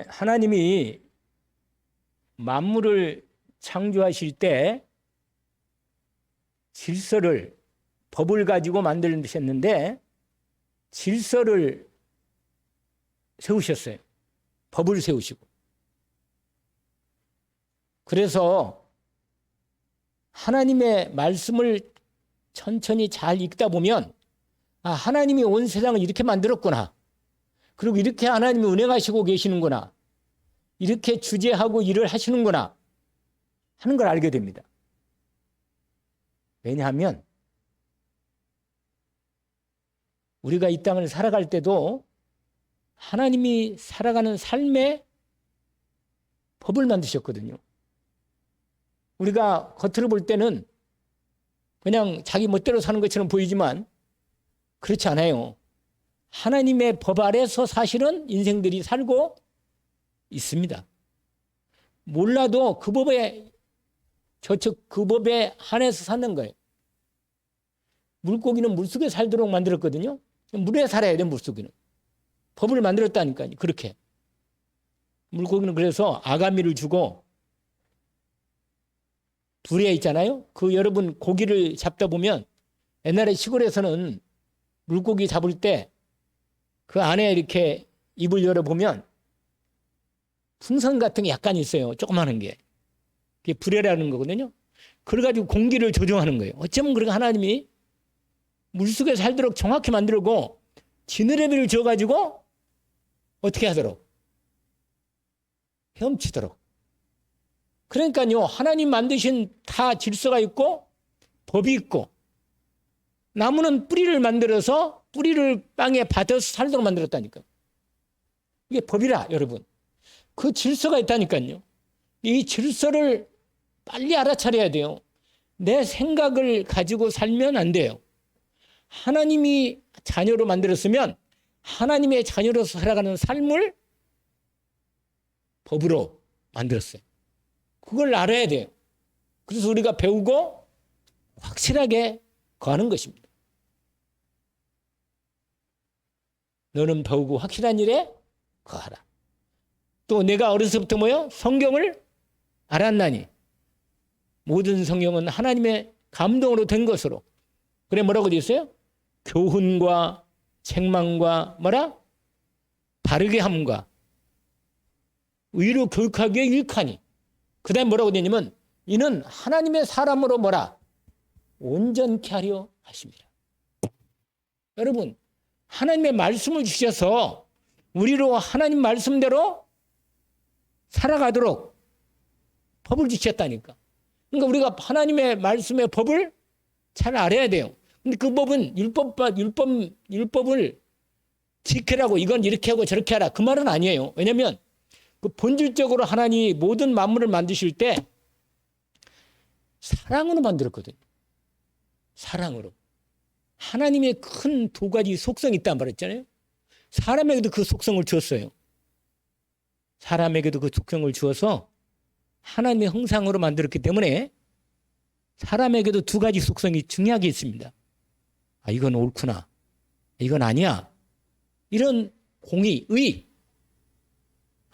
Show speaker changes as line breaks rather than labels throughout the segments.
하나님이 만물을 창조하실 때 질서를, 법을 가지고 만드셨는데 질서를 세우셨어요. 법을 세우시고. 그래서 하나님의 말씀을 천천히 잘 읽다 보면 하나님이 온 세상을 이렇게 만들었구나. 그리고 이렇게 하나님이 운행하시고 계시는구나. 이렇게 주재하고 일을 하시는구나 하는 걸 알게 됩니다. 왜냐하면 우리가 이 땅을 살아갈 때도 하나님이 살아가는 삶의 법을 만드셨거든요. 우리가 겉으로 볼 때는 그냥 자기 멋대로 사는 것처럼 보이지만 그렇지 않아요. 하나님의 법 아래서 사실은 인생들이 살고 있습니다. 몰라도 그 법에 그 법에 한해서 사는 거예요. 물고기는 물속에 살도록 만들었거든요. 물에 살아야 돼, 물속에는. 법을 만들었다니까요. 그렇게. 물고기는 그래서 아가미를 주고 불에 있잖아요. 그 여러분 고기를 잡다 보면 옛날에 시골에서는 물고기 잡을 때 그 안에 이렇게 입을 열어보면 풍선 같은 게 약간 있어요. 조그마한 게. 그게 불에라는 거거든요. 그래가지고 공기를 조정하는 거예요. 어쩌면 그렇게 하나님이 물속에 살도록 정확히 만들고 지느러미를 줘가지고 어떻게 하도록? 헤엄치도록. 그러니까요, 하나님 만드신 다 질서가 있고 법이 있고 나무는 뿌리를 만들어서 뿌리를 땅에 받아서 살도록 만들었다니까요. 이게 법이라, 여러분. 그 질서가 있다니까요. 이 질서를 빨리 알아차려야 돼요. 내 생각을 가지고 살면 안 돼요. 하나님이 자녀로 만들었으면 하나님의 자녀로서 살아가는 삶을 법으로 만들었어요. 그걸 알아야 돼요. 그래서 우리가 배우고 확실하게 거하는 것입니다. 너는 배우고 확실한 일에 거하라. 또 내가 어려서부터 성경을 알았나니 모든 성경은 하나님의 감동으로 된 것으로. 그래 뭐라고 되어 있어요? 교훈과 책망과 바르게 함과 의로 교육하기에 유익하니. 그 다음에 뭐라고 되냐면 이는 하나님의 사람으로 온전케 하려 하십니다. 여러분, 하나님의 말씀을 주셔서 우리로 하나님 말씀대로 살아가도록 법을 주셨다니까. 그러니까 우리가 하나님의 말씀의 법을 잘 알아야 돼요. 근데 그 법은 율법을 지키라고 이건 이렇게 하고 저렇게 하라 그 말은 아니에요. 왜냐하면 그 본질적으로 하나님이 모든 만물을 만드실 때 사랑으로 만들었거든요. 사랑으로. 하나님의 큰 두 가지 속성이 있다는 말했잖아요. 사람에게도 그 속성을 주었어요. 사람에게도 그 속성을 주어서 하나님의 형상으로 만들었기 때문에 사람에게도 두 가지 속성이 중요하게 있습니다. 이건 옳구나. 이건 아니야. 이런 공의, 의.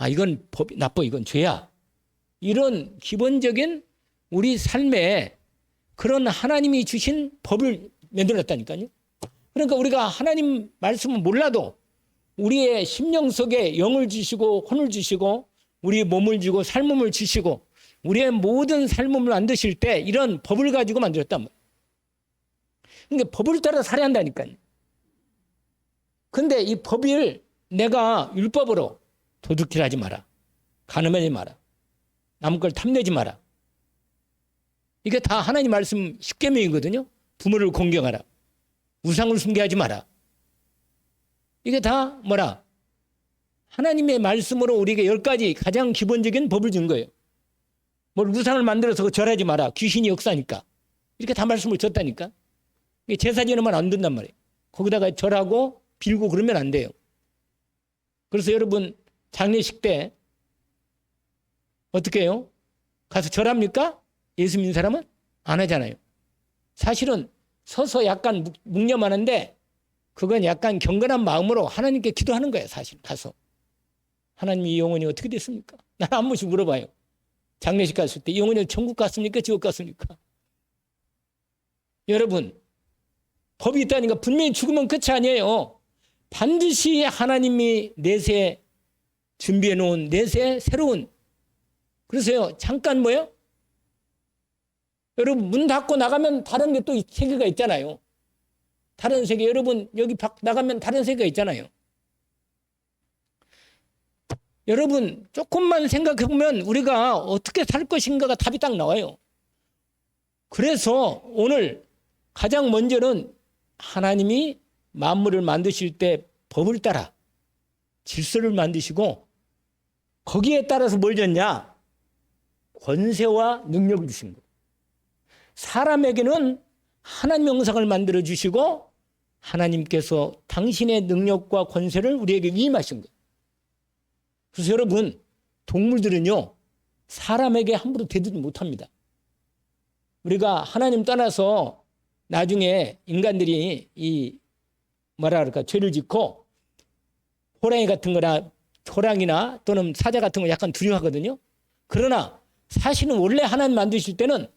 이건 법이 나빠. 이건 죄야. 이런 기본적인 우리 삶에 그런 하나님이 주신 법을 만들었다니까요. 그러니까 우리가 하나님 말씀을 몰라도 우리의 심령 속에 영을 주시고 혼을 주시고 우리의 몸을 주고 삶을 주시고 우리의 모든 삶을 만드실 때 이런 법을 가지고 만들었단 말이에요. 그러니까 법을 따라 살아야 한다니까요. 근데 이 법을 내가 율법으로 도둑질하지 마라. 간음하지 마라. 남 걸 탐내지 마라. 이게 다 하나님 말씀 10계명이거든요. 부모를 공경하라. 우상을 숭배하지 마라. 이게 다 하나님의 말씀으로 우리에게 10가지 가장 기본적인 법을 준 거예요. 우상을 만들어서 절하지 마라. 귀신이 역사니까. 이렇게 다 말씀을 줬다니까. 제사 지내면 안 된단 말이에요. 거기다가 절하고 빌고 그러면 안 돼요. 그래서 여러분 장례식 때 어떻게 해요? 가서 절합니까? 예수 믿는 사람은 안 하잖아요. 사실은 서서 약간 묵념하는데 그건 약간 경건한 마음으로 하나님께 기도하는 거예요. 사실 가서. 하나님이 영혼이 어떻게 됐습니까? 나는 한 번씩 물어봐요. 장례식 갔을 때 영혼이 천국 갔습니까? 지옥 갔습니까? 여러분, 법이 있다니까 분명히 죽으면 끝이 아니에요. 반드시 하나님이 내세 준비해 놓은 내세 새로운. 그래서요, 잠깐 뭐예요? 여러분, 문 닫고 나가면 다른 게 또 세계가 있잖아요. 다른 세계, 여러분 여기 밖 나가면 다른 세계가 있잖아요. 여러분, 조금만 생각해 보면 우리가 어떻게 살 것인가가 답이 딱 나와요. 그래서 오늘 가장 먼저는 하나님이 만물을 만드실 때 법을 따라 질서를 만드시고 거기에 따라서 뭘 줬냐? 권세와 능력을 주신 거예요. 사람에게는 하나님의 형상을 만들어 주시고 하나님께서 당신의 능력과 권세를 우리에게 위임하신 거예요. 그래서 여러분, 동물들은요, 사람에게 함부로 대두지 못합니다. 우리가 하나님 떠나서 나중에 인간들이 죄를 짓고 호랑이 같은 거나 호랑이나 또는 사자 같은 거 약간 두려워하거든요. 그러나 사실은 원래 하나님 만드실 때는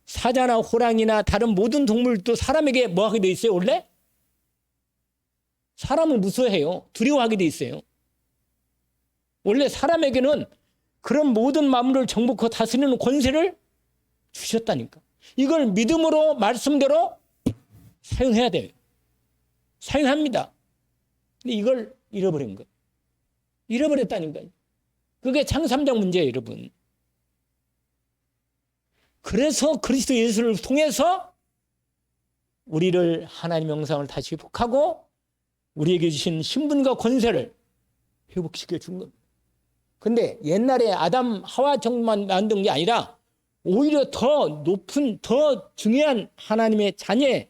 사자나 호랑이나 다른 모든 동물도 사람에게 뭐 하게 돼 있어요? 원래? 사람을 무서워해요. 두려워하게 돼 있어요. 원래 사람에게는 그런 모든 만물을 정복하고 다스리는 권세를 주셨다니까. 이걸 믿음으로 말씀대로 사용해야 돼요. 사용합니다. 근데 이걸 잃어버린 거예요. 잃어버렸다니까요. 그게 창삼장 문제예요, 여러분. 그래서 그리스도 예수를 통해서 우리를 하나님의 형상을 다시 회복하고 우리에게 주신 신분과 권세를 회복시켜 준 겁니다. 근데 옛날에 아담 하와 정만 만든 게 아니라 오히려 더 높은, 더 중요한 하나님의 자녀의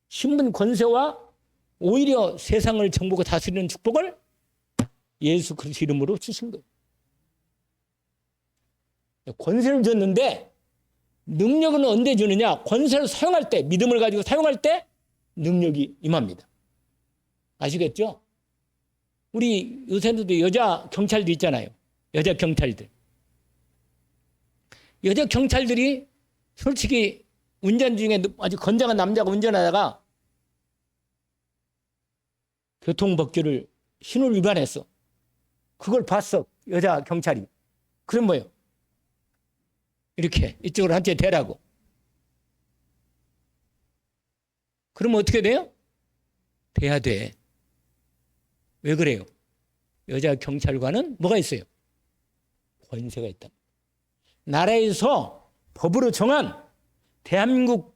신분 권세와 오히려 세상을 정복하고 다스리는 축복을 예수 그리스도 이름으로 주신 거예요. 권세를 줬는데 능력은 언제 주느냐? 권세를 사용할 때, 믿음을 가지고 사용할 때 능력이 임합니다. 아시겠죠? 우리 요새도 여자 경찰들 있잖아요. 여자 경찰들. 여자 경찰들이 솔직히 운전 중에 아주 건장한 남자가 운전하다가 교통법규를 신호를 위반했어. 그걸 봤어, 여자 경찰이. 그럼 뭐예요? 이렇게 이쪽으로 한테 대라고. 그러면 어떻게 돼요? 돼야 돼. 왜 그래요? 여자 경찰관은 뭐가 있어요? 권세가 있다. 나라에서 법으로 정한 대한민국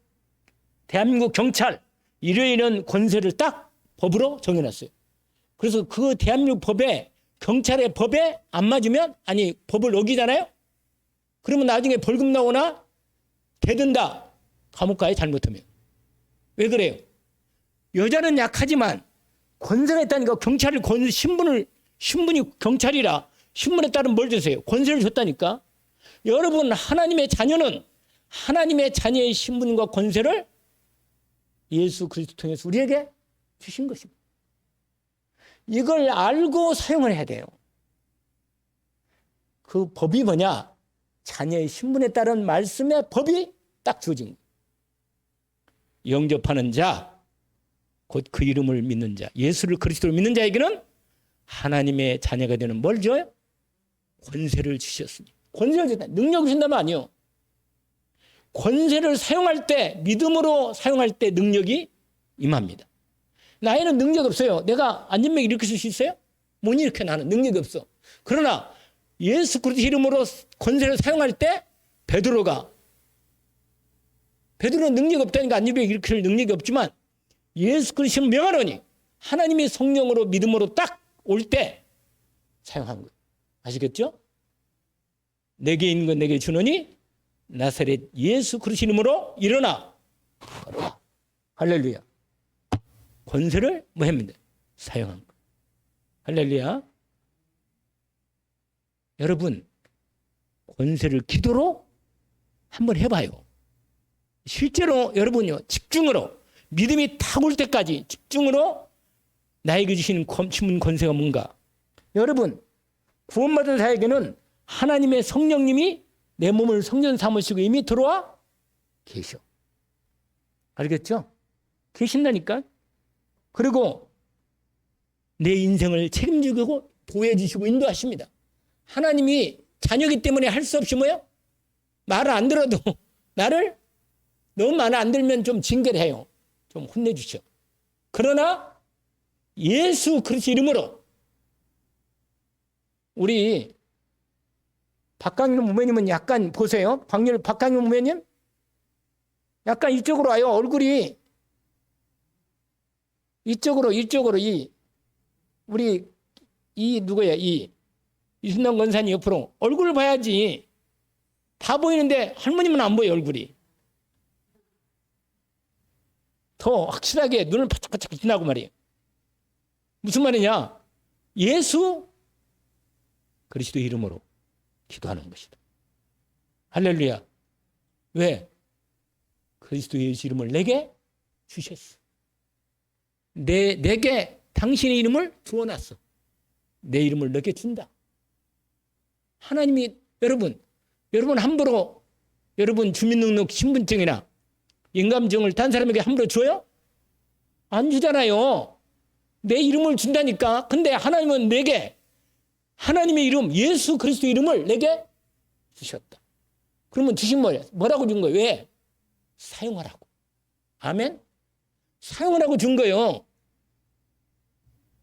경찰 이러이러한 권세를 딱 법으로 정해놨어요. 그래서 그 대한민국 법에, 경찰의 법에 안 맞으면, 아니 법을 어기잖아요. 그러면 나중에 벌금 나오나 대든다. 감옥 가요, 잘못하면. 왜 그래요? 여자는 약하지만 권세가 있다니까. 경찰이 신분이 경찰이라 신분에 따른 뭘 주세요? 권세를 줬다니까. 여러분, 하나님의 자녀는 하나님의 자녀의 신분과 권세를 예수 그리스도 통해서 우리에게 주신 것입니다. 이걸 알고 사용을 해야 돼요. 그 법이 뭐냐? 자녀의 신분에 따른 말씀의 법이 딱 주어진 거예요. 영접하는 자, 곧 그 이름을 믿는 자, 예수를 그리스도를 믿는 자에게는 하나님의 자녀가 되는 뭘 줘요? 권세를 주셨으니. 권세를 주다. 능력을 주신다면 아니요. 권세를 사용할 때, 믿음으로 사용할 때 능력이 임합니다. 나에는 능력이 없어요. 내가 안전병 일으킬 수 있어요? 못 일으켜. 나는 능력이 없어. 그러나 예수 그리스도 이름으로 권세를 사용할 때 베드로는 능력이 없다니까 안전병 일으킬 능력이 없지만 예수 그리스도를 명하노니 하나님의 성령으로 믿음으로 딱 올 때 사용한 거예요. 아시겠죠? 내게 있는 건 내게 주노니 나사렛 예수 그리스도 이름으로 일어나. 걸어라. 할렐루야. 권세를 뭐 합니다? 사용한 거예요. 할렐루야. 여러분, 권세를 기도로 한번 해봐요. 실제로 여러분요, 집중으로 믿음이 탁 올 때까지 집중으로 나에게 주시는 신분 권세가 뭔가. 여러분, 구원받은 자에게는 하나님의 성령님이 내 몸을 성전 삼으시고 이미 들어와 계셔. 알겠죠? 계신다니까. 그리고 내 인생을 책임지고 보호해주시고 인도하십니다. 하나님이 자녀이기 때문에 할 수 없이 뭐요? 말을 안 들어도 나를 너무 말 안 들면 좀 징계를 해요. 좀 혼내주셔. 그러나 예수 그리스도 이름으로 우리 박강일 무배님은 약간 보세요. 박강일 무배님 약간 이쪽으로 와요. 얼굴이 이쪽으로 우리 누구야? 이순남 권사님 옆으로 얼굴을 봐야지. 다 보이는데 할머님은 안 보여 얼굴이. 더 확실하게 눈을 바짝바짝 빛나고 말이에요. 무슨 말이냐? 예수 그리스도 이름으로 기도하는 것이다. 할렐루야. 왜? 그리스도 예수 이름을 내게 주셨어. 내게 당신의 이름을 주어놨어. 내 이름을 내게 준다. 하나님이 여러분 함부로 여러분 주민등록 신분증이나 인감증을 딴 사람에게 함부로 줘요? 안 주잖아요. 내 이름을 준다니까. 근데 하나님은 내게 하나님의 이름 예수 그리스도 이름을 내게 주셨다. 그러면 주신 뭐라고 준 거예요? 왜? 사용하라고. 아멘? 사용하라고 준 거예요.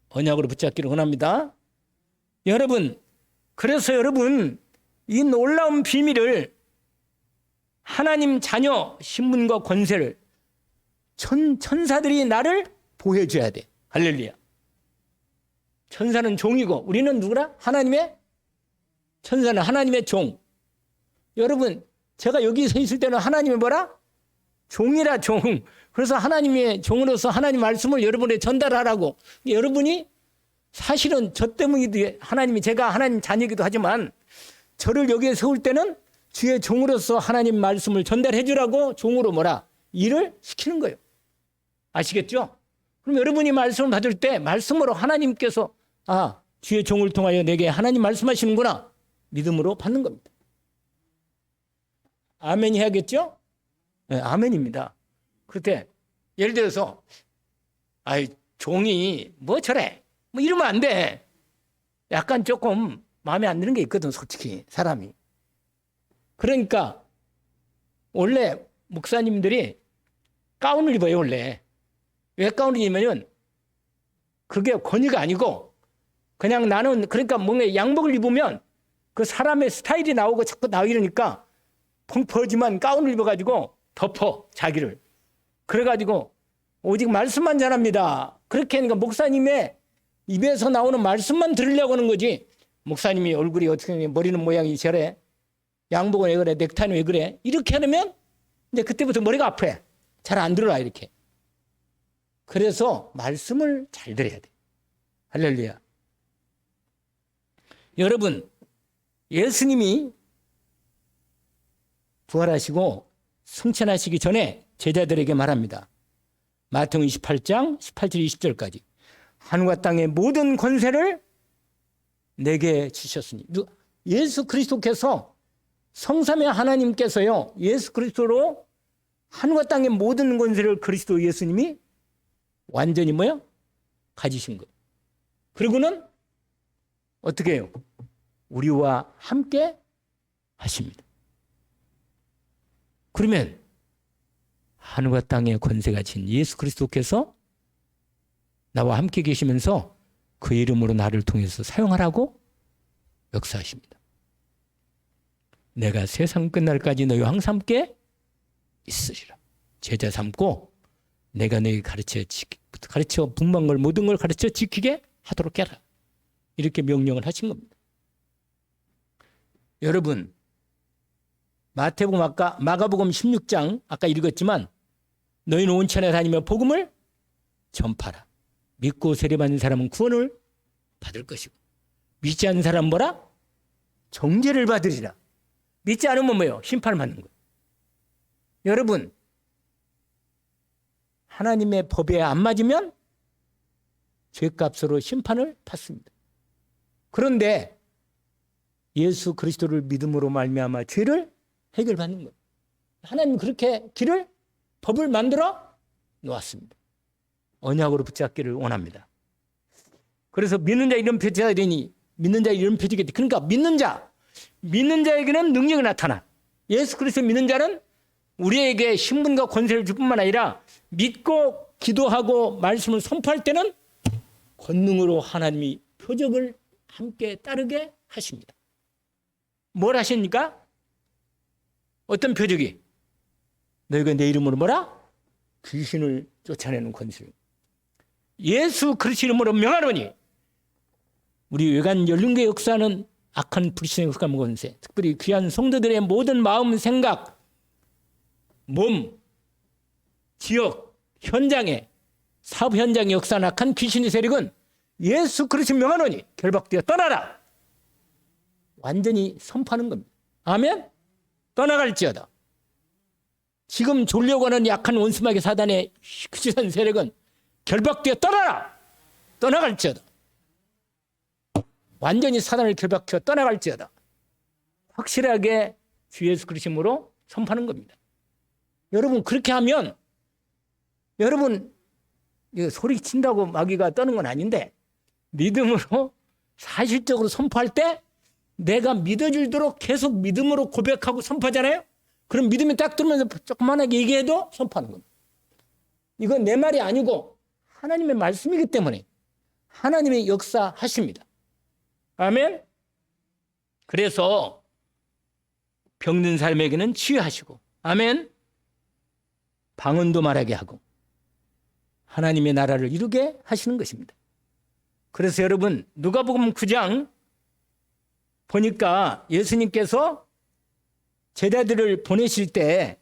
언약으로 붙잡기를 원합니다. 여러분, 그래서 여러분 이 놀라운 비밀을 하나님 자녀 신분과 권세를 천사들이 나를 보호해줘야 돼. 할렐루야. 천사는 종이고 우리는 누구라? 하나님의 천사는 하나님의 종. 여러분 제가 여기 서 있을 때는 하나님의 뭐라? 종이라 종. 그래서 하나님의 종으로서 하나님 말씀을 여러분에 전달하라고. 여러분이 사실은 저 때문이기도 하나님이 제가 하나님 자녀이기도 하지만 저를 여기에 세울 때는 주의 종으로서 하나님 말씀을 전달해 주라고 종으로 뭐라? 일을 시키는 거예요. 아시겠죠? 그럼 여러분이 말씀을 받을 때 말씀으로 하나님께서 주의 종을 통하여 내게 하나님 말씀하시는구나. 믿음으로 받는 겁니다. 아멘 해야겠죠? 네, 아멘입니다. 그때 예를 들어서 종이 뭐 저래 뭐 이러면 안 돼. 약간 조금 마음에 안 드는 게 있거든 솔직히 사람이. 그러니까 원래 목사님들이 가운을 입어요 원래. 왜 가운을 입으면 그게 권위가 아니고 그냥 나는 그러니까 뭔가 양복을 입으면 그 사람의 스타일이 나오고 자꾸 나오고 이러니까 펑퍼지만 가운을 입어가지고 덮어 자기를. 그래가지고 오직 말씀만 전합니다. 그렇게 하니까 목사님의 입에서 나오는 말씀만 들으려고 하는 거지. 목사님이 얼굴이 어떻게 해, 머리는 모양이 저래, 양복은 왜 그래, 넥타이는 왜 그래, 이렇게 하면 이제 그때부터 머리가 아파. 잘 안 들어라 이렇게. 그래서 말씀을 잘 들어야 돼. 할렐루야. 여러분 예수님이 부활하시고 승천하시기 전에 제자들에게 말합니다. 마태복음 28장 18절 20절까지 하늘과 땅의 모든 권세를 내게 주셨으니. 예수 그리스도께서 성삼위 하나님께서요 예수 그리스도로 하늘과 땅의 모든 권세를 그리스도 예수님이 완전히 뭐요? 가지신 거예요. 그리고는 어떻게 해요? 우리와 함께 하십니다. 그러면 하늘과 땅의 권세가 진 예수 그리스도께서 나와 함께 계시면서 그 이름으로 나를 통해서 사용하라고 역사하십니다. 내가 세상 끝날까지 너희와 항상 함께 있으리라. 제자 삼고 내가 너희 가르쳐 분ban 걸 모든 걸 가르쳐 지키게 하도록 해라. 이렇게 명령을 하신 겁니다. 여러분 마태복음 마가복음 16장 아까 읽었지만 너희는 온 천에 다니며 복음을 전파라. 믿고 세례받는 사람은 구원을 받을 것이고 믿지 않는 사람은 뭐라? 정죄를 받으리라. 믿지 않으면 뭐예요? 심판을 받는 거예요. 여러분 하나님의 법에 안 맞으면 죄값으로 심판을 받습니다. 그런데 예수 그리스도를 믿음으로 말미암아 죄를 해결받는 거예요. 하나님 그렇게 길을, 법을 만들어 놓았습니다. 언약으로 붙잡기를 원합니다. 그래서 믿는 자 이름 표지가 되니 믿는 자 이름 표지겠지. 그러니까 믿는 자에게는 능력이 나타나. 예수 그리스도 믿는 자는 우리에게 신분과 권세를 줄 뿐만 아니라 믿고 기도하고 말씀을 선포할 때는 권능으로 하나님이 표적을 함께 따르게 하십니다. 뭘 하십니까? 어떤 표적이? 너희가 내 이름으로 뭐라? 귀신을 쫓아내는 권세를. 예수 그리스도 이름으로 명하노니. 우리 외관 연륜교회 역사는 악한 불신의 흑암 권세, 특별히 귀한 성도들의 모든 마음, 생각, 몸, 지역, 현장에, 사업 현장에 역사한 악한 귀신의 세력은 예수 그리스도 명하노니 결박되어 떠나라. 완전히 선포하는 겁니다. 아멘? 떠나갈지어다. 지금 졸려고 하는 약한 원수마귀 사단의 귀신 세력은 결박되어 떠나라. 떠나갈지어다. 완전히 사단을 결박해 떠나갈지어다. 확실하게 주 예수 그리스도로 선포하는 겁니다. 여러분 그렇게 하면 여러분 소리 친다고 마귀가 떠는 건 아닌데 믿음으로 사실적으로 선포할 때 내가 믿어질도록 계속 믿음으로 고백하고 선포하잖아요. 그럼 믿음이 딱 들으면서 조그만하게 얘기해도 선포하는 겁니다. 이건 내 말이 아니고 하나님의 말씀이기 때문에 하나님의 역사하십니다. 아멘. 그래서 병든 사람에게는 치유하시고, 아멘. 방언도 말하게 하고 하나님의 나라를 이루게 하시는 것입니다. 그래서 여러분 누가복음 9장 보니까 예수님께서 제자들을 보내실 때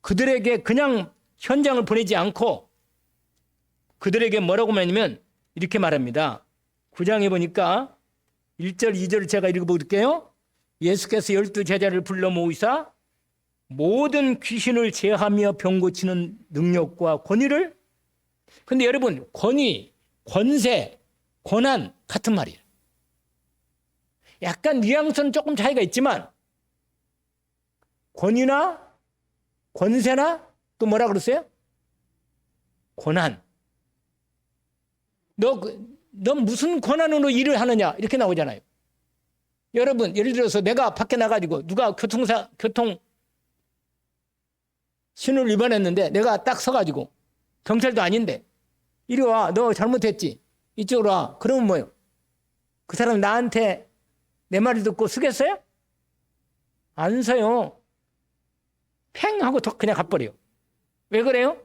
그들에게 그냥 현장을 보내지 않고 그들에게 뭐라고 말하냐면 이렇게 말합니다. 9장에 보니까 1절 2절을 제가 읽어볼게요. 예수께서 12 제자를 불러 모으사 모든 귀신을 제하며 병 고치는 능력과 권위를, 근데 여러분 권위, 권세, 권한 같은 말이에요. 약간 뉘앙스는 조금 차이가 있지만 권위나 권세나 또 뭐라 그랬어요? 권한. 너 무슨 권한으로 일을 하느냐 이렇게 나오잖아요. 여러분 예를 들어서 내가 밖에 나가지고 누가 교통 신호를 위반했는데 내가 딱 서가지고 경찰도 아닌데 이리 와, 너 잘못했지, 이쪽으로 와. 그러면 뭐예요? 그 사람 나한테 내 말을 듣고 쓰겠어요? 안 서요. 팽 하고 그냥 가버려요. 왜 그래요?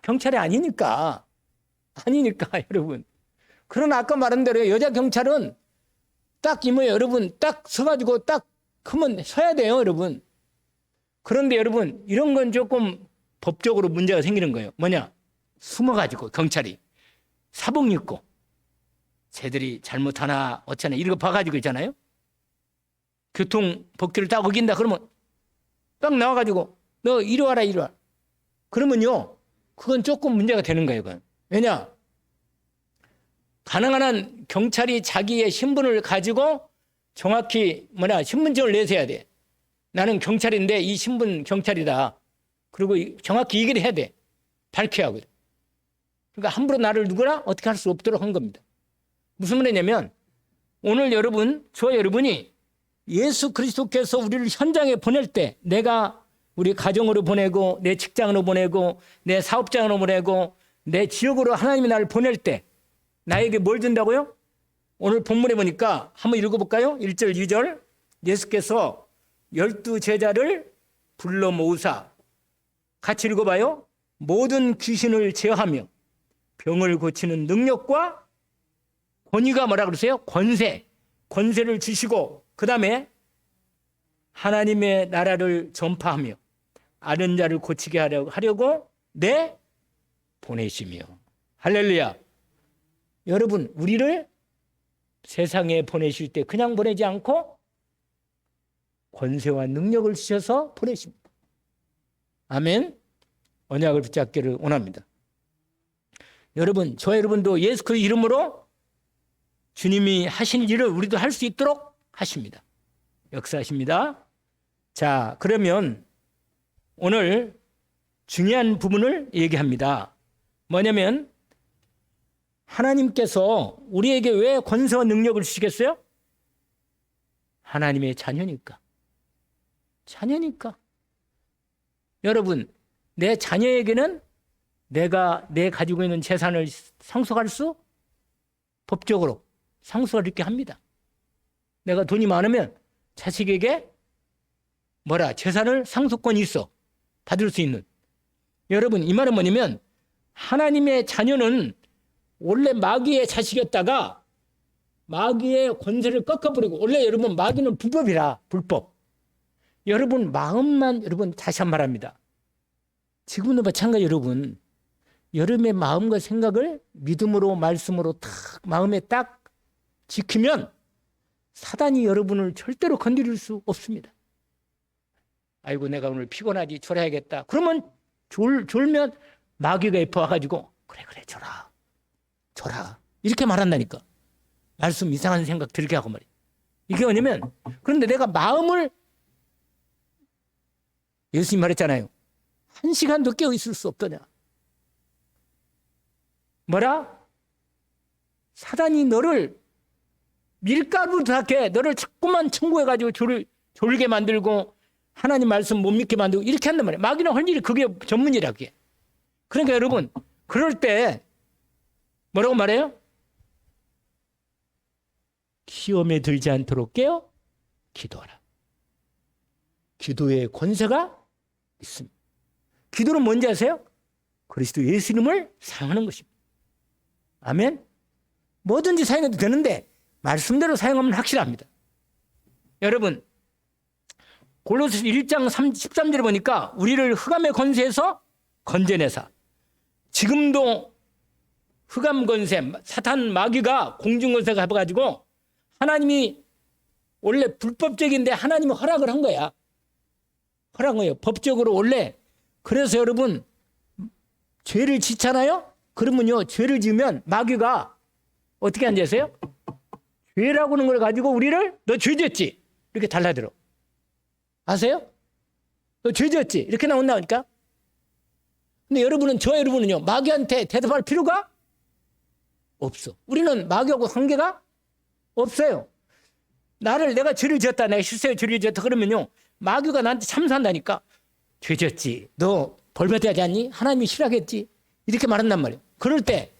경찰이 아니니까 여러분. 그러나 아까 말한 대로 여자 경찰은 딱 이모예요. 여러분 딱 서가지고 딱 크면 서야 돼요. 여러분. 그런데 여러분 이런 건 조금 법적으로 문제가 생기는 거예요. 뭐냐? 숨어가지고 경찰이 사복 입고 쟤들이 잘못하나 어쩌나 이런 거 봐가지고 있잖아요. 교통법규를 딱 어긴다 그러면 딱 나와가지고 너 이리 와라 이리 와. 그러면요 그건 조금 문제가 되는 거예요. 그건. 왜냐? 가능한 한 경찰이 자기의 신분을 가지고 정확히 신분증을 내세야 돼. 나는 경찰인데 이 신분 경찰이다. 그리고 정확히 얘기를 해야 돼. 밝혀야 하거든. 그러니까 함부로 나를 누구나 어떻게 할 수 없도록 한 겁니다. 무슨 말이냐면 오늘 저와 여러분이 예수 그리스도께서 우리를 현장에 보낼 때 내가 우리 가정으로 보내고 내 직장으로 보내고 내 사업장으로 보내고 내 지역으로 하나님이 나를 보낼 때 나에게 뭘 준다고요? 오늘 본문에 보니까 한번 읽어볼까요? 1절 2절 예수께서 12 제자를 불러 모으사 같이 읽어봐요. 모든 귀신을 제하며 병을 고치는 능력과 권위가 뭐라 그러세요? 권세를 주시고 그 다음에 하나님의 나라를 전파하며 아는 자를 고치게 하려고 보내시며. 할렐루야. 여러분 우리를 세상에 보내실 때 그냥 보내지 않고 권세와 능력을 주셔서 보내십니다. 아멘. 언약을 붙잡기를 원합니다. 여러분 저와 여러분도 예수 그 이름으로 주님이 하신 일을 우리도 할 수 있도록 하십니다. 역사하십니다. 자, 그러면 오늘 중요한 부분을 얘기합니다. 뭐냐면 하나님께서 우리에게 왜 권세와 능력을 주시겠어요? 하나님의 자녀니까. 자녀니까. 여러분, 내 자녀에게는 내가 가지고 있는 재산을 상속할 수 법적으로 상속을 이렇게 합니다. 내가 돈이 많으면 자식에게 재산을 상속권이 있어. 받을 수 있는. 여러분, 이 말은 뭐냐면 하나님의 자녀는 원래 마귀의 자식이었다가 마귀의 권세를 꺾어버리고, 원래 여러분 마귀는 불법이라, 불법. 여러분 마음만, 여러분 다시 한 번 말합니다. 지금도 마찬가지. 여러분의 마음과 생각을 믿음으로 말씀으로 딱 마음에 딱 지키면 사단이 여러분을 절대로 건드릴 수 없습니다. 아이고 내가 오늘 피곤하지, 졸아야겠다. 그러면 졸면 마귀가 예뻐와가지고 그래 졸아 이렇게 말한다니까. 말씀 이상한 생각 들게 하고 말이야. 이게 뭐냐면, 그런데 내가 마음을, 예수님 말했잖아요. 1시간도 깨어 있을 수 없더냐. 사단이 너를 밀가루 닿게 너를 자꾸만 청구해가지고 졸게 만들고 하나님 말씀 못 믿게 만들고 이렇게 한단 말이에요. 마귀는 할 일이 그게 전문이라 그게. 그러니까 여러분, 그럴 때 뭐라고 말해요? 시험에 들지 않도록 깨어 기도하라. 기도의 권세가 있습니다. 기도는 뭔지 아세요? 그리스도 예수 이름을 사용하는 것입니다. 아멘. 뭐든지 사용해도 되는데 말씀대로 사용하면 확실합니다. 여러분, 골로새서 1장 13절에 보니까 우리를 흑암의 권세에서 건져내사. 지금도 흑암 권세, 사탄 마귀가 공중 권세가 해가지고 하나님이 원래 불법적인데 하나님이 허락을 한 거야. 허락한 거예요. 법적으로 원래. 그래서 여러분, 죄를 짓잖아요? 그러면요, 죄를 지으면 마귀가 어떻게 앉아있어요? 죄라고 하는 걸 가지고 우리를 너 죄 지었지? 이렇게 달라들어. 아세요? 너 죄 지었지? 이렇게 나온다니까? 근데 여러분은요, 마귀한테 대답할 필요가 없어. 우리는 마귀하고 관계가 없어요. 내가 죄를 지었다, 내가 실수에 죄를 지었다 그러면요, 마귀가 나한테 참사한다니까. 죄 지었지? 너 벌 받아야 하지 않니? 하나님이 싫어하겠지? 이렇게 말한단 말이에요. 그럴 때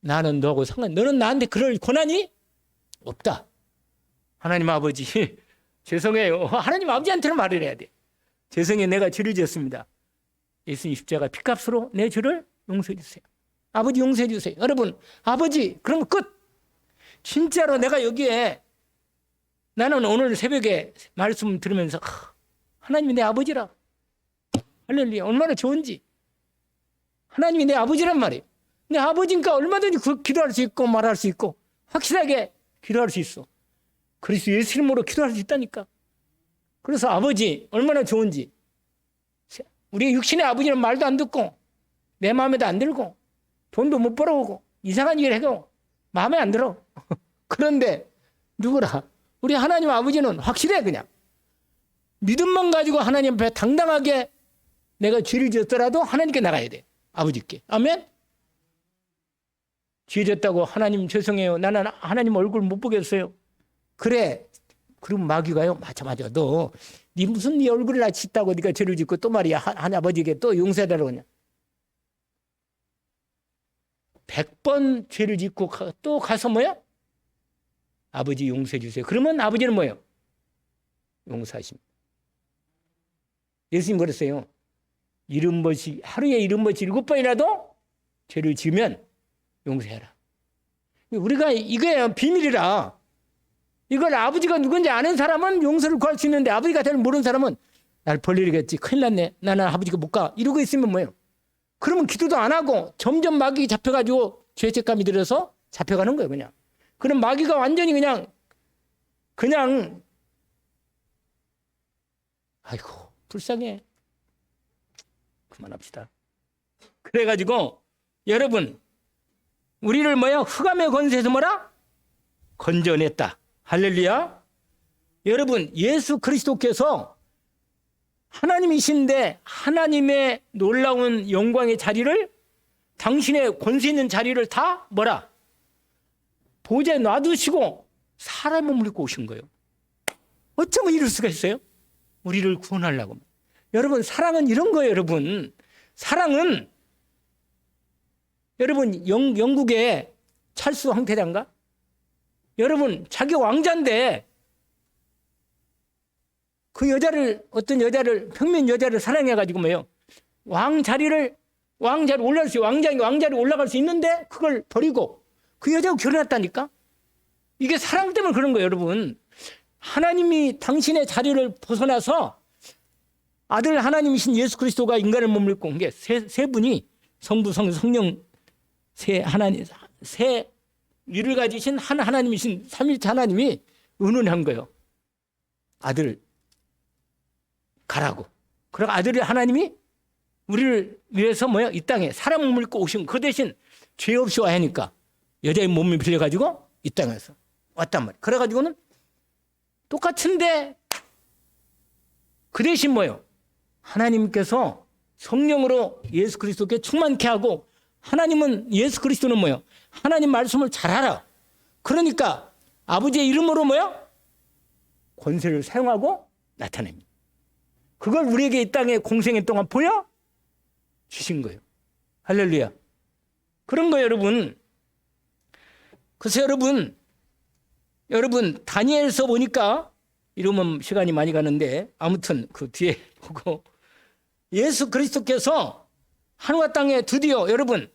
나는 너하고 너는 나한테 그럴 권한이 없다. 하나님 아버지 죄송해요. 하나님 아버지한테는 말을 해야 돼. 죄송해요. 내가 죄를 지었습니다. 예수님 십자가 피값으로 내 죄를 용서해 주세요. 아버지 용서해 주세요. 여러분, 아버지 그러면 끝. 진짜로 내가 여기에, 나는 오늘 새벽에 말씀 들으면서 하나님이 내 아버지라. 할렐루야. 얼마나 좋은지. 하나님이 내 아버지란 말이에요. 내 아버지니까 얼마든지 기도할 수 있고 말할 수 있고 확실하게 기도할 수 있어. 그래서 예수 이름으로 기도할 수 있다니까. 그래서 아버지 얼마나 좋은지. 우리 육신의 아버지는 말도 안 듣고 내 마음에도 안 들고 돈도 못 벌어오고 이상한 일을 해도 마음에 안 들어. 그런데 누구라? 우리 하나님 아버지는 확실해. 그냥 믿음만 가지고 하나님 앞에 당당하게 내가 죄를 지었더라도 하나님께 나가야 돼. 아버지께. 아멘. 죄 지었다고 하나님 죄송해요. 나는 하나님 얼굴 못 보겠어요. 그래. 그럼 마귀가요, 맞아 네 무슨 네 얼굴을 아치다고 네가 죄를 짓고 또 말이야 하나님 아버지에게 또 용서해달라고 그냥 100번 죄를 짓고 또 가서 뭐야? 아버지 용서해 주세요. 그러면 아버지는 뭐예요? 용서하십니다. 예수님 그랬어요. 하루에 70번씩 7번이라도 죄를 지으면 용서해라. 우리가 이게 비밀이라. 이걸 아버지가 누군지 아는 사람은 용서를 구할 수 있는데 아버지가 잘 모르는 사람은 날 벌리겠지. 큰일 났네. 나는 아버지가 못 가. 이러고 있으면 뭐예요? 그러면 기도도 안 하고 점점 마귀 잡혀가지고 죄책감이 들어서 잡혀가는 거예요. 그냥. 그럼 마귀가 완전히 그냥 아이고 불쌍해. 그만합시다. 그래가지고 여러분 우리를 흑암의 권세에서 건져냈다. 할렐루야. 여러분, 예수 그리스도께서 하나님이신데 하나님의 놀라운 영광의 자리를, 당신의 권세 있는 자리를 다 뭐라? 보좌에 놔두시고 사람을 물고 오신 거예요. 어쩌면 이럴 수가 있어요? 우리를 구원하려고. 여러분, 사랑은 이런 거예요. 여러분, 사랑은, 여러분, 영국의 찰스 황태자인가? 여러분, 자기 왕자인데 그 여자를, 어떤 여자를, 평민 여자를 사랑해가지고 뭐예요? 왕자리를 올라갈 수, 왕자리 올라갈 수 있는데 그걸 버리고 그 여자하고 결혼했다니까? 이게 사랑 때문에 그런 거예요, 여러분. 하나님이 당신의 자리를 벗어나서 아들 하나님이신 예수 그리스도가 인간을 몸을 입고 온 게 세 분이, 성부, 성령, 세 위를 가지신 한 하나님이신 삼일체 하나님이 의논한 거예요. 아들 가라고. 그리고 아들이 하나님이 우리를 위해서 뭐야? 이 땅에 사람 몸을 입고 오신, 그 대신 죄 없이 와야 하니까 여자의 몸을 빌려가지고 이 땅에서 왔단 말이에요. 그래가지고는 똑같은데 그 대신 뭐예요? 하나님께서 성령으로 예수 그리스도께 충만케 하고, 하나님은, 예수 그리스도는 뭐예요? 하나님 말씀을 잘 알아. 그러니까 아버지의 이름으로 뭐예요? 권세를 사용하고 나타냅니다. 그걸 우리에게 이 땅에 공생애 동안 보여 주신 거예요. 할렐루야. 그런 거예요, 여러분. 그래서 여러분 다니엘서 보니까, 이러면 시간이 많이 가는데 아무튼 그 뒤에 보고, 예수 그리스도께서 하늘과 땅에 드디어, 여러분,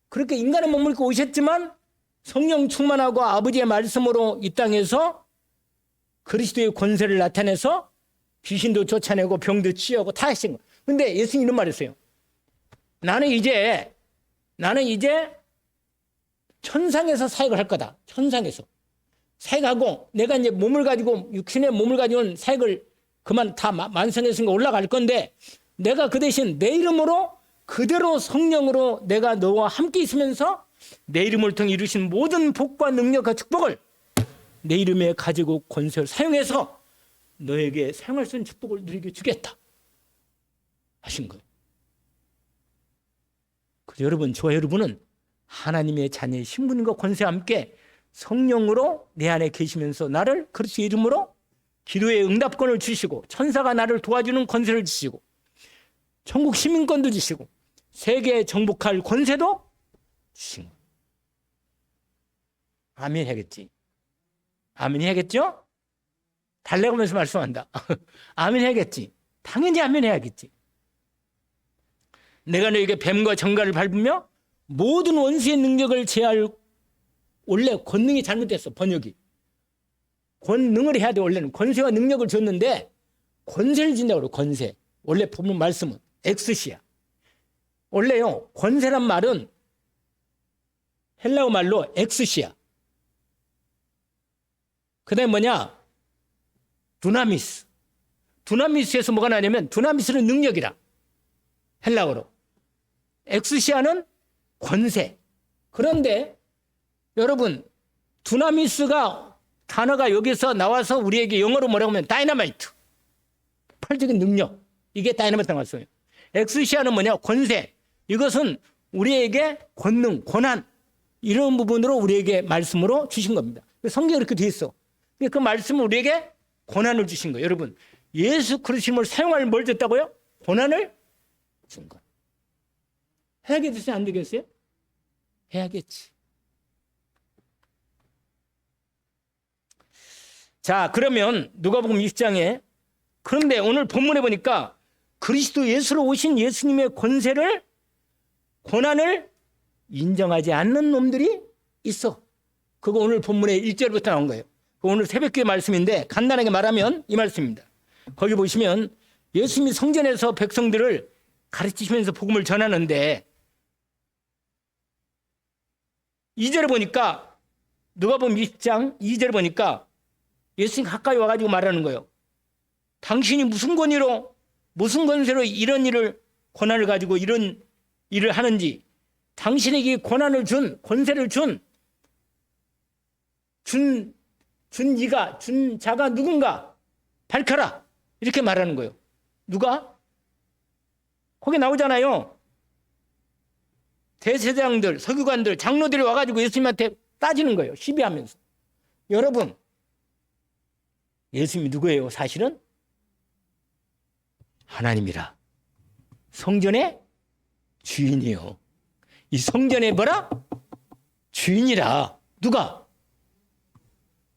그렇게 인간의 몸을 입고 오셨지만 성령 충만하고 아버지의 말씀으로 이 땅에서 그리스도의 권세를 나타내서 귀신도 쫓아내고 병도 치유하고 다 하신 거예요. 근데 예수님 이런 말 했어요. 나는 이제 천상에서 사역을 할 거다. 천상에서 사역하고, 내가 이제 몸을 가지고, 육신의 몸을 가지고 사역을 그만 다 완성했으니까 올라갈 건데, 내가 그 대신 내 이름으로 그대로 성령으로 내가 너와 함께 있으면서 내 이름을 통해 이루신 모든 복과 능력과 축복을 내 이름에 가지고 권세를 사용해서 너에게 사용할 수 있는 축복을 누리게 주겠다 하신 거예요. 그래서 여러분, 저와 여러분은 하나님의 자녀의 신분과 권세와 함께 성령으로 내 안에 계시면서 나를 그리스도의 이름으로 기도의 응답권을 주시고, 천사가 나를 도와주는 권세를 주시고, 천국 시민권도 주시고, 세계에 정복할 권세도 주신 거예요. 아멘 해야겠지? 아멘 해야겠죠? 달래가면서 말씀한다. 아멘 해야겠지? 당연히 아멘 해야겠지. 내가 너에게 뱀과 정갈을 밟으며 모든 원수의 능력을 제할, 원래 권능이 잘못됐어, 번역이. 권능을 해야 돼. 원래는 권세와 능력을 줬는데 권세를 준다고 그래요. 권세. 원래 보면 말씀은 엑스시야. 원래요, 권세란 말은 헬라어 말로 엑스시야. 그 다음에 뭐냐? 두나미스. 두나미스에서 뭐가 나냐면, 두나미스는 능력이라, 헬라어로. 엑스시아는 권세. 그런데 여러분, 두나미스가 단어가 여기서 나와서 우리에게 영어로 뭐라고 하면 다이너마이트, 폭발적인 능력, 이게 다이너마이트 나왔어요. 엑스시아는 뭐냐? 권세. 이것은 우리에게 권능, 권한, 이런 부분으로 우리에게 말씀으로 주신 겁니다. 성경에 이렇게 돼 있어. 그 말씀은 우리에게 권한을 주신 거예요. 여러분, 예수 그리스도를 사용할 뭘 줬다고요? 권한을 준 거. 해야겠어요? 안 되겠어요? 해야겠지. 자, 그러면 누가복음 20장에, 그런데 오늘 본문에 보니까 그리스도 예수로 오신 예수님의 권한을 인정하지 않는 놈들이 있어. 그거 오늘 본문의 1절부터 나온 거예요. 오늘 새벽기도 말씀인데 간단하게 말하면 이 말씀입니다. 거기 보시면 예수님이 성전에서 백성들을 가르치시면서 복음을 전하는데, 2절에 보니까, 누가복음 20장 2절에 보니까 예수님 가까이 와가지고 말하는 거예요. 당신이 무슨 권위로, 무슨 권세로 이런 권한을 가지고 이런 일을 하는지, 당신에게 권한을 준, 권세를 준 준 자가 누군가 밝혀라. 이렇게 말하는 거예요. 누가? 거기 나오잖아요. 대제사장들, 서기관들, 장로들이 와가지고 예수님한테 따지는 거예요. 시비하면서. 여러분, 예수님이 누구예요? 사실은 하나님이라. 성전의 주인이요. 이 성전의 뭐라? 주인이라. 누가?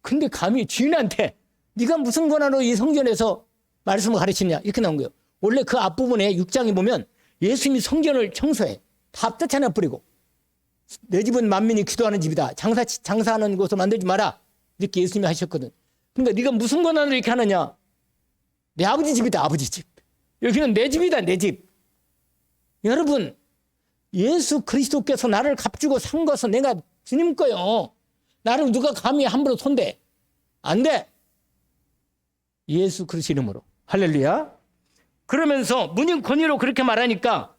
근데 감히 주인한테 네가 무슨 권한으로 이 성전에서 말씀을 가르치냐 이렇게 나온 거예요. 원래 그 앞부분에 6장에 보면 예수님이 성전을 청소해. 다 뜯어내 뿌리고 내 집은 만민이 기도하는 집이다. 장사하는 곳을 만들지 마라. 이렇게 예수님이 하셨거든. 그러니까 네가 무슨 권한으로 이렇게 하느냐. 내 아버지 집이다. 아버지 집. 여기는 내 집이다. 내 집. 여러분, 예수 그리스도께서 나를 값주고 산 것은 내가 주님 거요. 나를 누가 감히 함부로 손대. 안 돼. 예수 그리스도 이름으로. 할렐루야. 그러면서 문인 권위로 그렇게 말하니까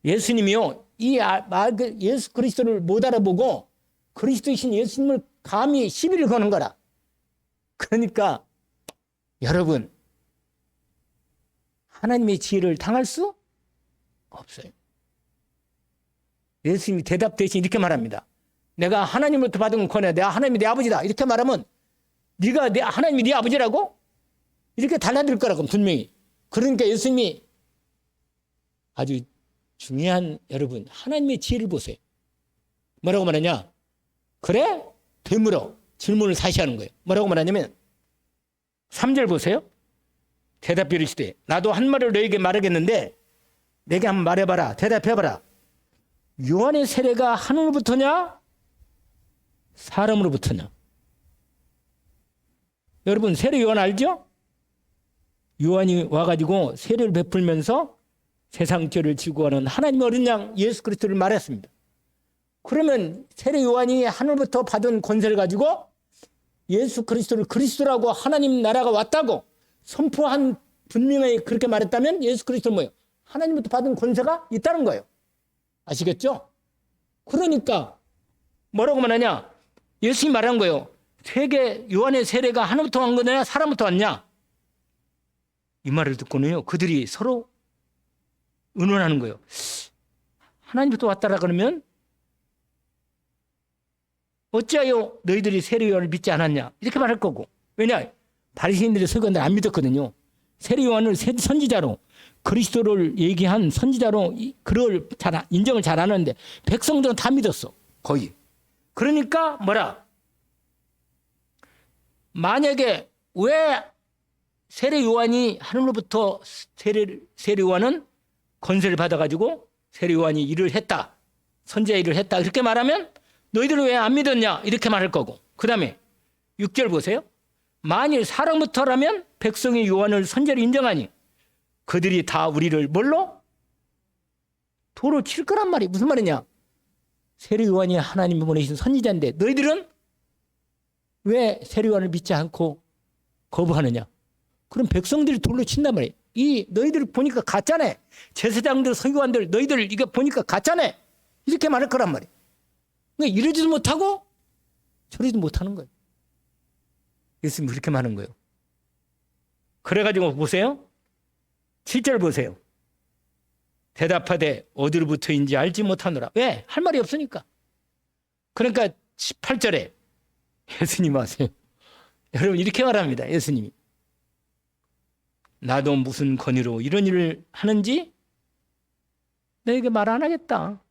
예수님이요. 예수 그리스도를 못 알아보고 그리스도이신 예수님을 감히 시비를 거는 거라. 그러니까 여러분, 하나님의 지혜를 당할 수 없어요. 예수님이 대답 대신 이렇게 말합니다. 내가 하나님으로부터 받은 권해, 내가 하나님이 내 아버지다. 이렇게 말하면 네가 하나님이 네 아버지라고? 이렇게 달라들 거라고 분명히. 그러니까 예수님이 아주 중요한 여러분 하나님의 지혜를 보세요. 뭐라고 말하냐? 그래? 되물어. 질문을 다시 하는 거예요. 뭐라고 말하냐면 3절 보세요. 대답 이르시되 나도 한 말을 너에게 말하겠는데 내게 한번 말해봐라. 대답해봐라. 요한의 세례가 하늘로부터냐? 사람으로부터냐? 여러분 세례 요한 알죠? 요한이 와가지고 세례를 베풀면서 세상 죄를 지고 가는 하나님의 어린 양 예수 그리스도를 말했습니다. 그러면 세례 요한이 하늘부터 받은 권세를 가지고 예수 그리스도를 그리스도라고 하나님 나라가 왔다고 선포한 분명히 그렇게 말했다면 예수 그리스도는 뭐예요? 하나님부터 받은 권세가 있다는 거예요. 아시겠죠? 그러니까 뭐라고 말하냐? 예수님이 말한 거예요. 세계 요한의 세례가 하늘부터 온 거냐 사람부터 왔냐? 이 말을 듣고는요. 그들이 서로 의논하는 거예요. 하나님부터 왔다라 그러면 어찌하여 너희들이 세례 요한을 믿지 않았냐? 이렇게 말할 거고. 왜냐? 바리새인들의 서기관들 안 믿었거든요. 세례 요한을 선지자로 그리스도를 얘기한 선지자로 그걸 인정을 잘 안 하는데 백성들은 다 믿었어. 거의. 그러니까 뭐라? 만약에 왜 세례 요한이 하늘로부터 세례 요한은 권세를 받아가지고 세례 요한이 일을 했다. 선지자 일을 했다. 이렇게 말하면 너희들은 왜 안 믿었냐? 이렇게 말할 거고. 그 다음에 6절 보세요. 만일 사람부터라면 백성이 요한을 선지자로 인정하니 그들이 다 우리를 뭘로? 도로 칠 거란 말이 무슨 말이냐? 세례 요한이 하나님이 보내신 선지자인데 너희들은 왜 세례 요한을 믿지 않고 거부하느냐? 그럼 백성들이 돌로 친단 말이에요. 너희들 보니까 가짜네. 제사장들, 서기관들 너희들 이거 보니까 가짜네. 이렇게 말할 거란 말이에요. 그러니까 이러지도 못하고 저러지도 못하는 거예요. 예수님이 그렇게 말하는 거예요. 그래가지고 보세요. 7절 보세요. 대답하되 어디로부터인지 알지 못하노라. 왜? 할 말이 없으니까. 그러니까 18절에 예수님 하세요. 여러분 이렇게 말합니다. 예수님이. 나도 무슨 권위로 이런 일을 하는지 너에게 말 안 하겠다.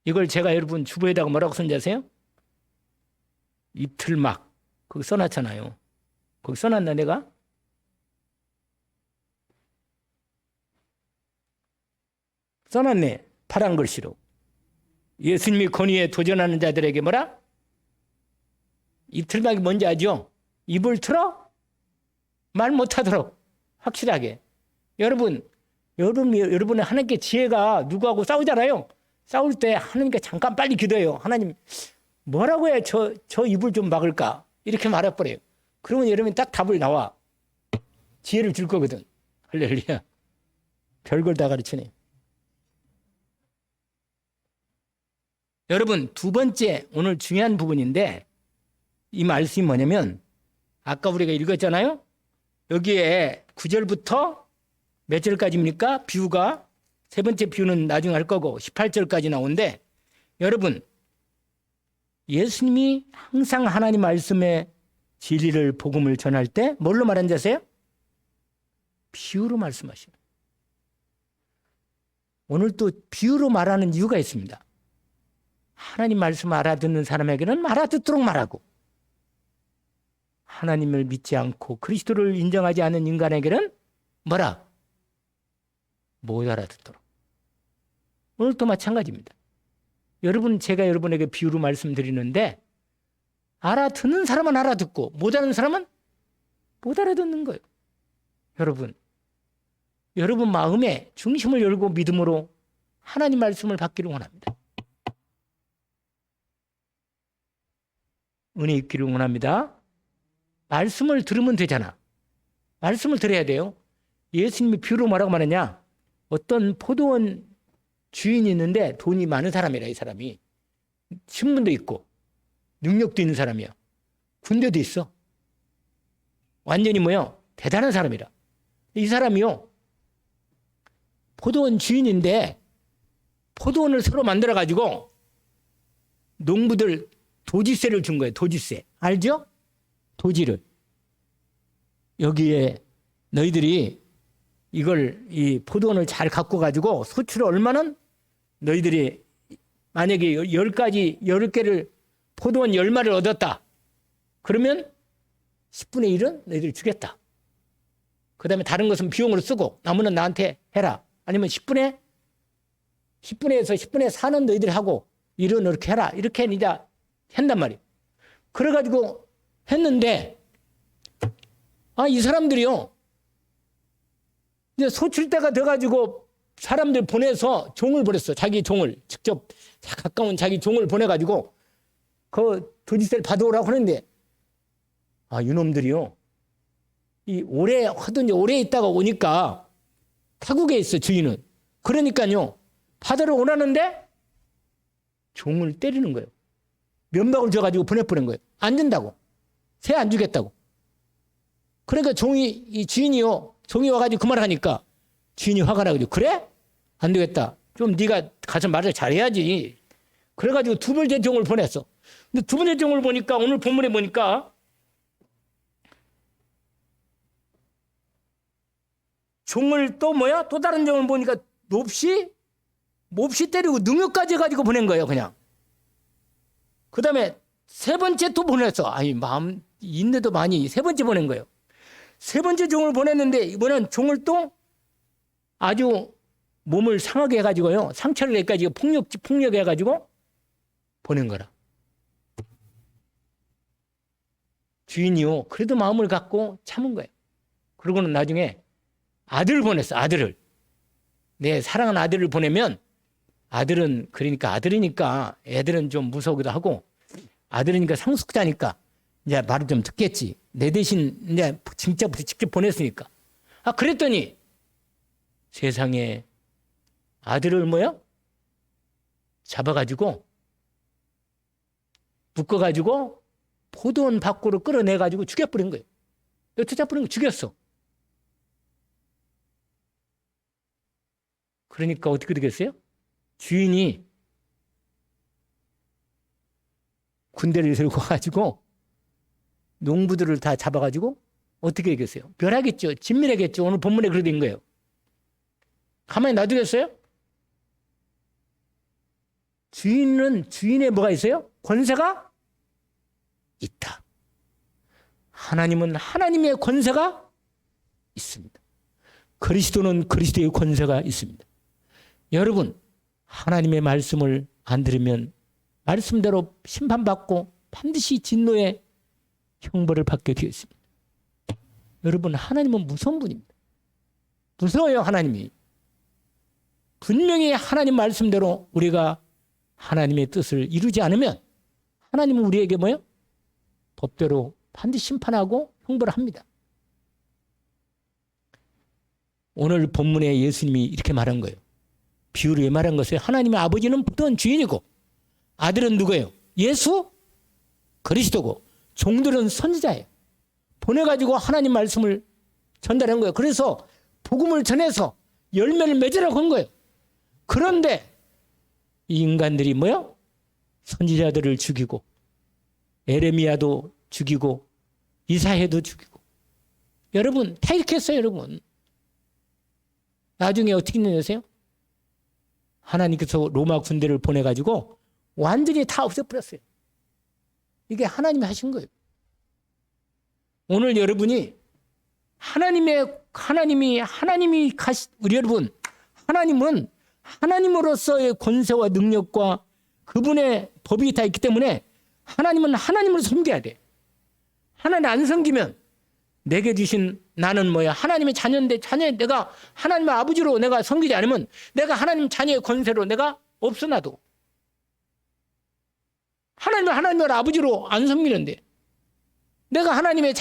이걸 제가 여러분 주보에다가 뭐라고 선지하세요? 이틀막 거기 써놨잖아요. 거기 써놨나 내가? 써놨네. 파란 글씨로. 예수님이 권위에 도전하는 자들에게 뭐라? 이틀막이 뭔지 아죠? 입을 틀어? 말 못하도록 확실하게. 여러분의 하나님께 지혜가 누구하고 싸우잖아요. 싸울 때 하나님께 잠깐 빨리 기도해요. 하나님 뭐라고 해야 저 입을 좀 막을까? 이렇게 말해버려요. 그러면 여러분이 딱 답을 나와. 지혜를 줄 거거든. 할렐루야. 별걸 다 가르치네. 여러분, 두 번째 오늘 중요한 부분인데 이 말씀이 뭐냐면 아까 우리가 읽었잖아요. 여기에 9절부터 몇 절까지입니까? 비유가 세 번째 비유는 나중에 할 거고 18절까지 나오는데 여러분, 예수님이 항상 하나님 말씀의 진리를 복음을 전할 때 뭘로 말하는지 아세요? 비유로 말씀하시는. 오늘 또 비유로 말하는 이유가 있습니다. 하나님 말씀 알아듣는 사람에게는 알아듣도록 말하고 하나님을 믿지 않고 그리스도를 인정하지 않는 인간에게는 뭐라? 못 알아듣도록. 오늘도 마찬가지입니다. 여러분, 제가 여러분에게 비유로 말씀드리는데 알아듣는 사람은 알아듣고 못 알아듣는 사람은 못 알아듣는 거예요. 여러분 마음에 중심을 열고 믿음으로 하나님 말씀을 받기를 원합니다. 은혜 있기를 원합니다. 말씀을 들으면 되잖아. 말씀을 들어야 돼요. 예수님이 비유로 뭐라고 말하냐? 어떤 포도원 주인이 있는데 돈이 많은 사람이라, 이 사람이. 신분도 있고 능력도 있는 사람이야. 군대도 있어. 완전히 대단한 사람이라. 이 사람이요, 포도원 주인인데 포도원을 새로 만들어가지고 농부들 도지세를 준 거예요. 도지세. 알죠? 도지를. 여기에 너희들이 이 포도원을 잘 갖고 가지고 소출을 얼마는 너희들이 만약에 10개를 포도원 10마리를 얻었다. 그러면 10분의 1은 너희들이 주겠다. 그 다음에 다른 것은 비용으로 쓰고 나머지는 나한테 해라. 아니면 10분의 4는 너희들이 하고 1은 이렇게 해라. 이렇게 이제 한단 말이에요. 그래가지고 했는데 이 사람들이요, 이제 소출대가 돼가지고 사람들 보내서 종을 보냈어. 자기 종을 직접 가까운 자기 종을 보내가지고 그 도지세를 받아오라고 하는데 이놈들이요, 오래 있다가 오니까 타국에 있어, 주인은. 그러니까요, 받으러 오라는데 종을 때리는 거예요. 면박을 줘가지고 보내버린 거예요. 안 준다고. 새 안 주겠다고. 그러니까 이 주인이요, 종이 와가지고 그 말을 하니까 주인이 화가 나가지고, 그래? 안 되겠다. 좀 네가 가서 말을 잘해야지. 그래가지고 두 번째 종을 보냈어. 근데 두 번째 종을 보니까, 오늘 본문에 보니까 종을 또 다른 종을 보니까 몹시 때리고 능욕까지 해가지고 보낸 거예요, 그냥. 그 다음에 세 번째 또 보냈어. 마음 인내도 많이 세 번째 보낸 거예요. 세 번째 종을 보냈는데 이번엔 종을 또 아주 몸을 상하게 해가지고요, 상처를 내가지고 폭력해가지고 보낸 거라. 주인이요, 그래도 마음을 갖고 참은 거예요. 그러고는 나중에 아들을 보냈어. 아들을. 내 사랑하는 아들을 보내면, 그러니까 아들이니까 애들은 좀 무서우기도 하고, 아들이니까 상속자니까 이제 말을 좀 듣겠지. 내 대신 이제 직접 보냈으니까. 그랬더니 세상에 아들을 잡아가지고 묶어가지고 포도원 밖으로 끌어내가지고 죽여버린 거예요. 여투잡버린 거 죽였어. 그러니까 어떻게 되겠어요? 주인이 군대를 들고 와가지고 농부들을 다 잡아가지고 어떻게 되겠어요? 멸하겠죠. 진멸하겠죠. 오늘 본문에 그렇게 된 거예요. 가만히 놔두겠어요? 주인의 뭐가 있어요? 권세가 있다. 하나님은 하나님의 권세가 있습니다. 그리스도는 그리스도의 권세가 있습니다. 여러분, 하나님의 말씀을 안 들으면 말씀대로 심판받고 반드시 진노의 형벌을 받게 되어 있습니다. 여러분, 하나님은 무서운 분입니다. 무서워요, 하나님이. 분명히 하나님 말씀대로 우리가 하나님의 뜻을 이루지 않으면 하나님은 우리에게 법대로 반드시 심판하고 형벌을 합니다. 오늘 본문에 예수님이 이렇게 말한 거예요. 비유를 왜 말한 것이에요? 하나님의 아버지는 포도원 주인이고 아들은 누구예요? 예수 그리스도고 종들은 선지자예요. 보내가지고 하나님 말씀을 전달한 거예요. 그래서 복음을 전해서 열매를 맺으라고 한 거예요. 그런데 이 인간들이 뭐요? 선지자들을 죽이고 에레미야도 죽이고 이사야도 죽이고 여러분 타락했어요. 여러분 나중에 어떻게 되세요? 하나님께서 로마 군대를 보내가지고 완전히 다 없애버렸어요. 이게 하나님이 하신 거예요. 오늘 여러분이 우리 여러분 하나님은 하나님으로서의 권세와 능력과 그분의 법이 다 있기 때문에 하나님은 하나님을 섬겨야 돼. 하나님 안 섬기면 내게 주신 나는 뭐야? 하나님의 자녀인데 내가 하나님의 아버지로 내가 섬기지 않으면 내가 하나님 자녀의 권세로 내가 없어놔도 하나님을 아버지로 안 섬기는데 내가 하나님의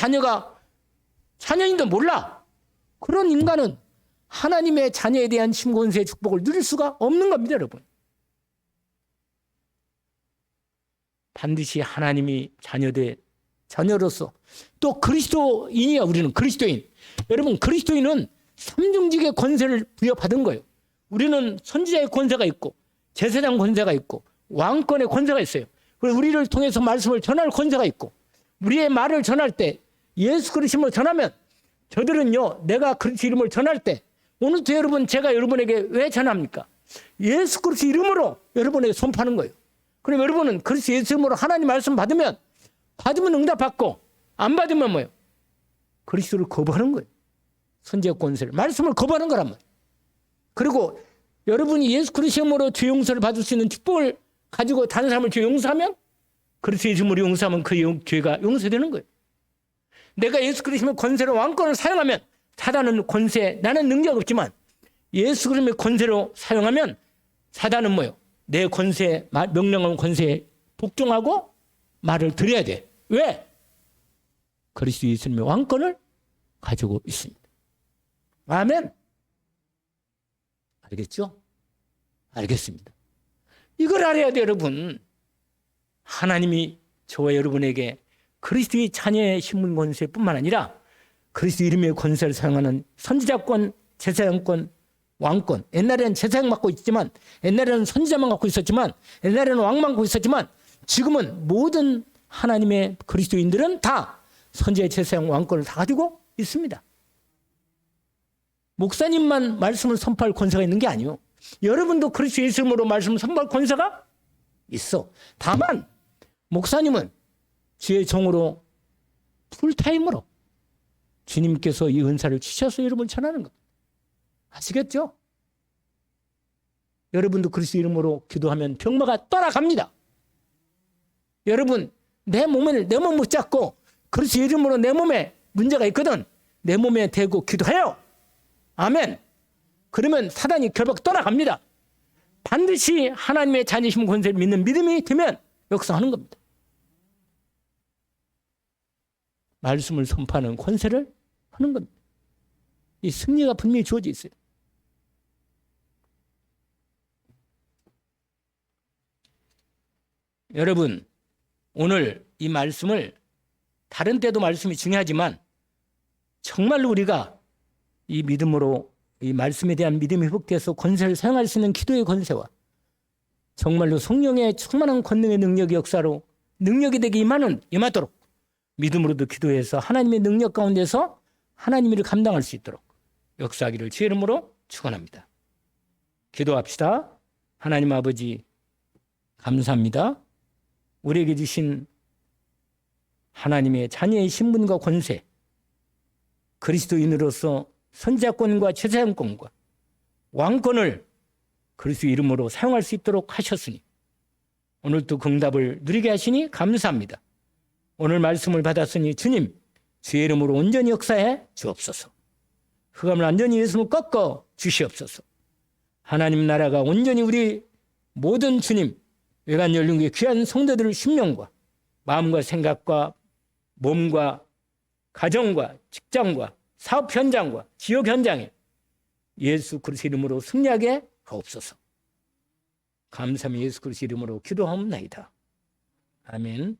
자녀인도 몰라. 그런 인간은 하나님의 자녀에 대한 신권세의 축복을 누릴 수가 없는 겁니다, 여러분. 반드시 하나님이 자녀로서 또 그리스도인이야. 우리는 그리스도인. 여러분 그리스도인은 삼중직의 권세를 부여받은 거예요. 우리는 선지자의 권세가 있고 제사장 권세가 있고 왕권의 권세가 있어요. 그리고 우리를 통해서 말씀을 전할 권세가 있고 우리의 말을 전할 때 예수 그리스도를 전하면 저들은요 내가 그리스도 이름을 전할 때 오늘도 여러분 제가 여러분에게 왜 전합니까? 예수 그리스도 이름으로 여러분에게 선포하는 거예요. 그럼 여러분은 그리스도 예수 이름으로 하나님 말씀 받으면 응답받고 안 받으면 뭐예요? 그리스도를 거부하는 거예요. 선지자 권세를 말씀을 거부하는 거란 말이에요. 그리고 여러분이 예수 그리스도 이름으로 죄 용서를 받을 수 있는 축복을 가지고 다른 사람을 죄 용서하면 그리스도 예수 이름으로 용서하면 그 죄가 용서되는 거예요. 내가 예수 그리스도의 권세로 왕권을 사용하면 사단은 권세 나는 능력 없지만 예수 그리스도의 권세로 사용하면 사단은 뭐예요? 내 권세 명령한 권세에 복종하고 말을 드려야 돼. 왜? 그리스도 예수님의 왕권을 가지고 있습니다. 아멘. 알겠죠? 알겠습니다. 이걸 알아야 돼요, 여러분. 하나님이 저와 여러분에게 그리스도의 자녀의 신분 권세뿐만 아니라 그리스도 이름의 권세를 사용하는 선지자권, 제사장권, 왕권. 옛날에는 제사장 맡고 있지만 옛날에는 선지자만 갖고 있었지만 옛날에는 왕만 갖고 있었지만 지금은 모든 하나님의 그리스도인들은 다 선지자, 제사장, 왕권을 다 가지고 있습니다. 목사님만 말씀을 선포할 권세가 있는 게 아니에요. 여러분도 그리스도 예수 이름으로 말씀을 선포할 권세가 있어. 다만 목사님은 주의 종으로 풀타임으로 주님께서 이 은사를 주셔서 여러분 전하는 것. 아시겠죠? 여러분도 그리스도 이름으로 기도하면 병마가 떠나갑니다. 여러분 내 몸을 붙잡고 그리스도 이름으로 내 몸에 문제가 있거든. 내 몸에 대고 기도해요. 아멘. 그러면 사단이 결박 떠나갑니다. 반드시 하나님의 자녀심 권세를 믿는 믿음이 되면 역사하는 겁니다. 말씀을 선포하는 권세를 하는 겁니다. 이 승리가 분명히 주어져 있어요. 여러분 오늘 이 말씀을 다른 때도 말씀이 중요하지만 정말로 우리가 이 믿음으로 이 말씀에 대한 믿음이 회복돼서 권세를 사용할 수 있는 기도의 권세와 정말로 성령의 충만한 권능의 능력의 역사로 능력이 되게 임하도록 믿음으로도 기도해서 하나님의 능력 가운데서 하나님 일을 감당할 수 있도록 역사하기를 주의 이름으로 축원합니다. 기도합시다. 하나님 아버지 감사합니다. 우리에게 주신 하나님의 자녀의 신분과 권세, 그리스도인으로서 선지자권과 제사장권과 왕권을 그리스도 이름으로 사용할 수 있도록 하셨으니 오늘도 그 응답을 누리게 하시니 감사합니다. 오늘 말씀을 받았으니 주님 주의 이름으로 온전히 역사해 주옵소서. 흑암을 완전히 예수님을 꺾어 주시옵소서. 하나님 나라가 온전히 우리 모든 주님 외관 연륜의 귀한 성도들의 심령과 마음과 생각과 몸과 가정과 직장과 사업 현장과 지역 현장에 예수 그리스도 이름으로 승리하게 하옵소서. 감사함이 예수 그리스도 이름으로 기도하옵나이다. 아멘.